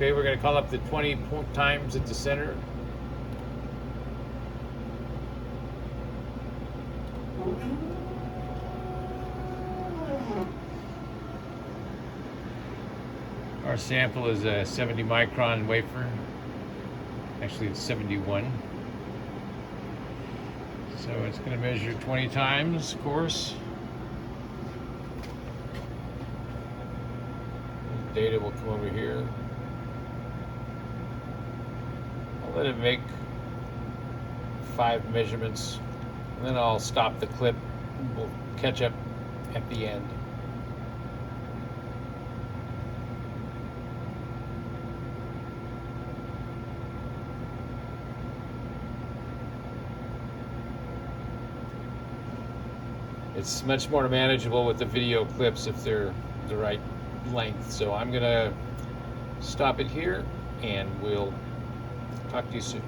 Okay, we're going to call up the 20 times at the center. Our sample is a 70 micron wafer. Actually, it's 71. So it's going to measure 20 times, of course. The data will come over here. I'll let it make 5 measurements, and then I'll stop the clip. We'll catch up at the end. It's much more manageable with the video clips if they're the right length. So I'm gonna stop it here and we'll talk to you soon.